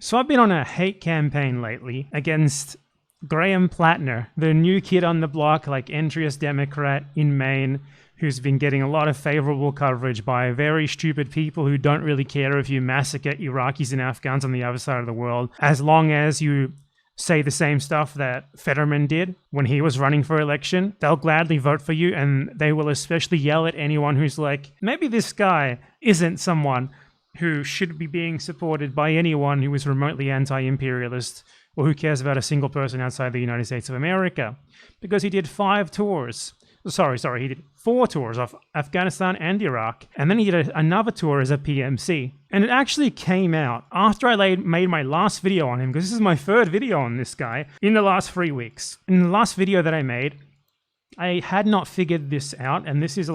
So I've been on a hate campaign lately against Graham Platner, the new kid on the block, like entryist Democrat in Maine, who's been getting a lot of favorable coverage by very stupid people who don't really care if you massacre Iraqis and Afghans on the other side of the world, as long as you say the same stuff that Fetterman did when he was running for election. They'll gladly vote for you, and they will especially yell at anyone who's like, maybe this guy isn't someone who should be being supported by anyone who is remotely anti-imperialist or who cares about a single person outside the United States of America. Because he did 5 tours. He did 4 tours of Afghanistan and Iraq, and then he did another tour as a PMC. And it actually came out after I made my last video on him, because this is my 3rd video on this guy in the last 3 weeks. In the last video that I made, I had not figured this out, and this is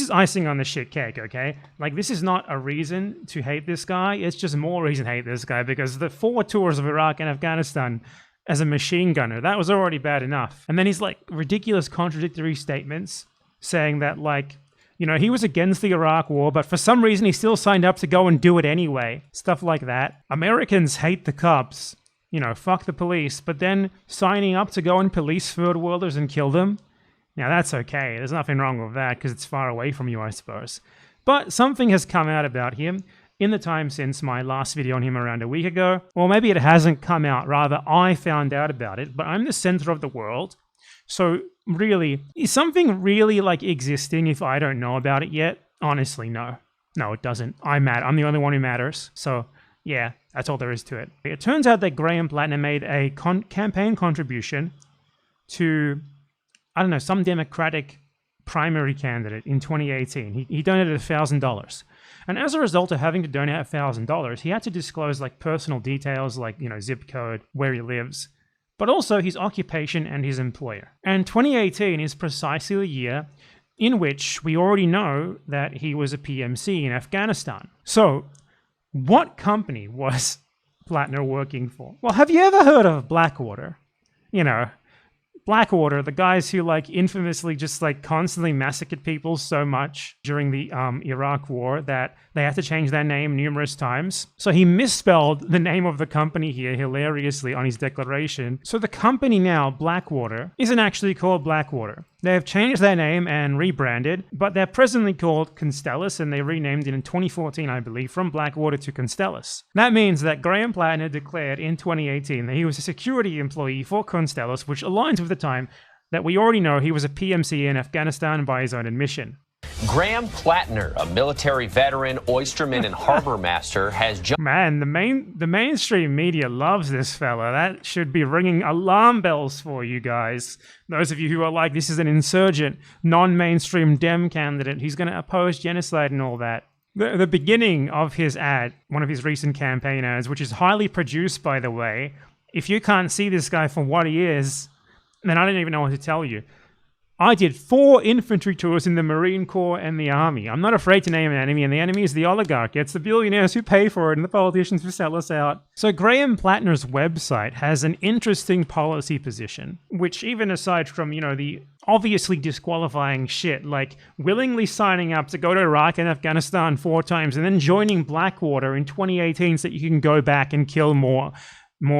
icing on the shit cake, okay? Like, this is not a reason to hate this guy, it's just more reason to hate this guy, because the 4 tours of Iraq and Afghanistan as a machine gunner, that was already bad enough. And then he's like ridiculous contradictory statements saying that, like, you know, he was against the Iraq war, but for some reason he still signed up to go and do it anyway. Stuff like that. Americans hate the cops. You know, fuck the police. But then signing up to go and police third worlders and kill them? Now that's okay. There's nothing wrong with that because it's far away from you, I suppose. But something has come out about him in the time since my last video on him around a week ago. Or maybe it hasn't come out. Rather, I found out about it. But I'm the center of the world. So really, is something really like existing if I don't know about it yet? Honestly, no. No, it doesn't. I'm the only one who matters. So yeah, that's all there is to it. It turns out that Graham Platner made a campaign contribution to, I don't know, some Democratic primary candidate in 2018. He donated $1,000. And as a result of having to donate $1,000, he had to disclose like personal details like, you know, zip code, where he lives, but also his occupation and his employer. And 2018 is precisely the year in which we already know that he was a PMC in Afghanistan. So what company was Platner working for? Well, have you ever heard of Blackwater? You know, Blackwater, the guys who like infamously just like constantly massacred people so much during the Iraq war that they had to change their name numerous times. So he misspelled the name of the company here hilariously on his declaration. So the company now, Blackwater, isn't actually called Blackwater. They have changed their name and rebranded, but they're presently called Constellus, and they renamed it in 2014, I believe, from Blackwater to Constellus. That means that Graham Platner declared in 2018 that he was a security employee for Constellus, which aligns with the time that we already know he was a PMC in Afghanistan by his own admission. Graham Platner, a military veteran, oysterman, and harbor master, has jumped. Man, the mainstream media loves this fella. That should be ringing alarm bells for you guys. Those of you who are like, this is an insurgent, non-mainstream Dem candidate. He's going to oppose genocide and all that. The beginning of his ad, one of his recent campaign ads, which is highly produced, by the way. If you can't see this guy for what he is, then I don't even know what to tell you. I did 4 infantry tours in the Marine Corps and the Army. I'm not afraid to name an enemy, and the enemy is the oligarch. It's the billionaires who pay for it and the politicians who sell us out. So Graham Platner's website has an interesting policy position, which even aside from, you know, the obviously disqualifying shit, like willingly signing up to go to Iraq and Afghanistan 4 times and then joining Blackwater in 2018 so that you can go back and kill more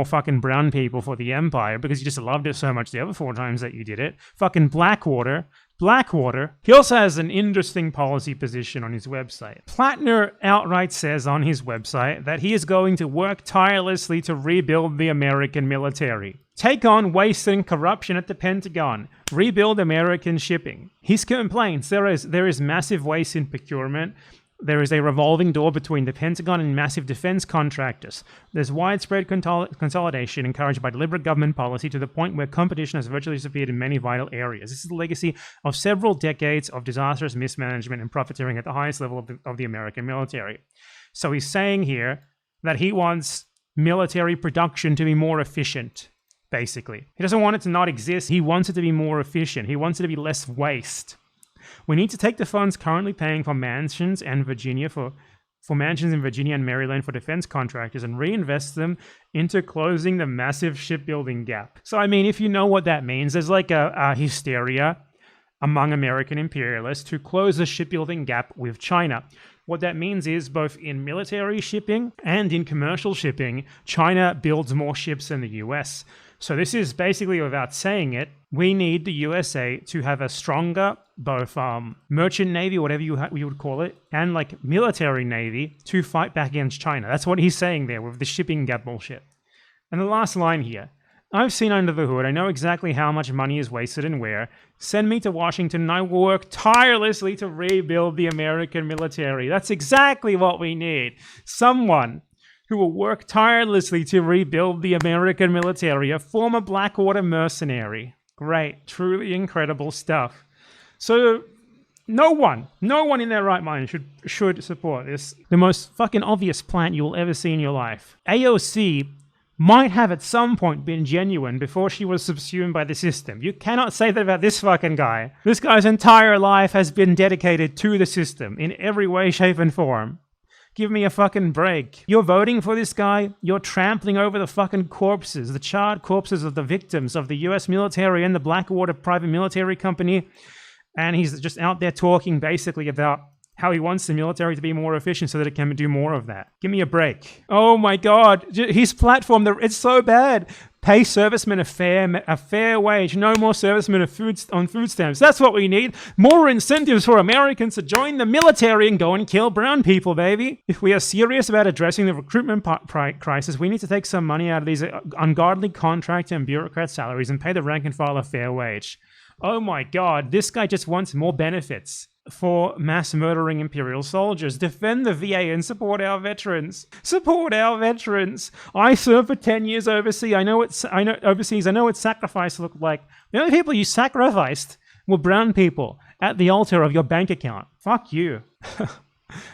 fucking brown people for the empire because you just loved it so much the other 4 times that you did it. Fucking Blackwater. He also has an interesting policy position on his website. Platner outright says on his website that he is going to work tirelessly to rebuild the American military, take on waste and corruption at the Pentagon, rebuild American shipping. His complaints, there is massive waste in procurement. There is a revolving door between the Pentagon and massive defense contractors. There's widespread consolidation encouraged by deliberate government policy to the point where competition has virtually disappeared in many vital areas. This is the legacy of several decades of disastrous mismanagement and profiteering at the highest level of the American military. So he's saying here that he wants military production to be more efficient, basically. He doesn't want it to not exist. He wants it to be more efficient. He wants it to be less waste. We need to take the funds currently paying for mansions and Virginia for mansions in Virginia and Maryland for defense contractors and reinvest them into closing the massive shipbuilding gap. So, I mean, if you know what that means, there's like a hysteria among American imperialists to close the shipbuilding gap with China. What that means is both in military shipping and in commercial shipping, China builds more ships than the US. So this is basically, without saying it, we need the USA to have a stronger, both merchant navy, whatever you would call it, and like military navy to fight back against China. That's what he's saying there with the shipping gap bullshit. And the last line here. I've seen under the hood. I know exactly how much money is wasted and where. Send me to Washington and I will work tirelessly to rebuild the American military. That's exactly what we need. Someone who will work tirelessly to rebuild the American military, a former Blackwater Mercenary. Great, truly incredible stuff. So no one in their right mind should support this. The most fucking obvious plant you'll ever see in your life. AOC might have at some point been genuine before she was subsumed by the system. You cannot say that about this fucking guy. This guy's entire life has been dedicated to the system in every way, shape, and form. Give me a fucking break. You're voting for this guy. You're trampling over the fucking corpses, the charred corpses of the victims of the US military and the Blackwater private military company. And he's just out there talking basically about how he wants the military to be more efficient so that it can do more of that. Give me a break. Oh my God. His platform, it's so bad. Pay servicemen a fair wage. No more servicemen on food stamps. That's what we need. More incentives for Americans to join the military and go and kill brown people, baby. If we are serious about addressing the recruitment crisis, we need to take some money out of these ungodly contract and bureaucrat salaries and pay the rank and file a fair wage. Oh my God. This guy just wants more benefits for mass murdering imperial soldiers. Defend the VA and support our veterans. Support our veterans. I served for 10 years overseas. I know what sacrifice looked like. The only people you sacrificed were brown people at the altar of your bank account. Fuck you.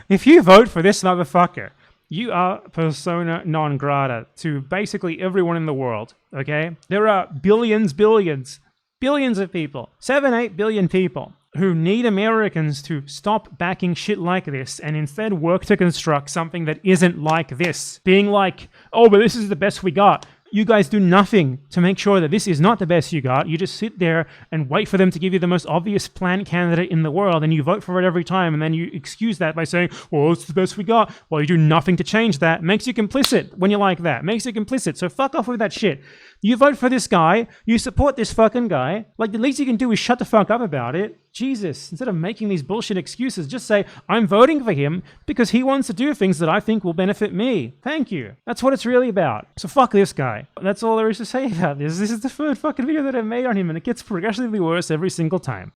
If you vote for this motherfucker, you are persona non grata to basically everyone in the world, okay? There are billions of people, 7-8 billion people, who need Americans to stop backing shit like this and instead work to construct something that isn't like this. Being like, oh, but this is the best we got. You guys do nothing to make sure that this is not the best you got. You just sit there and wait for them to give you the most obvious plan candidate in the world, and you vote for it every time, and then you excuse that by saying, well, it's the best we got. Well, you do nothing to change that. Makes you complicit when you're like that. Makes you complicit. So fuck off with that shit. You vote for this guy. You support this fucking guy. Like, the least you can do is shut the fuck up about it. Jesus, instead of making these bullshit excuses, just say, I'm voting for him because he wants to do things that I think will benefit me. Thank you. That's what it's really about. So fuck this guy. That's all there is to say about this. This is the third fucking video that I've made on him, and it gets progressively worse every single time.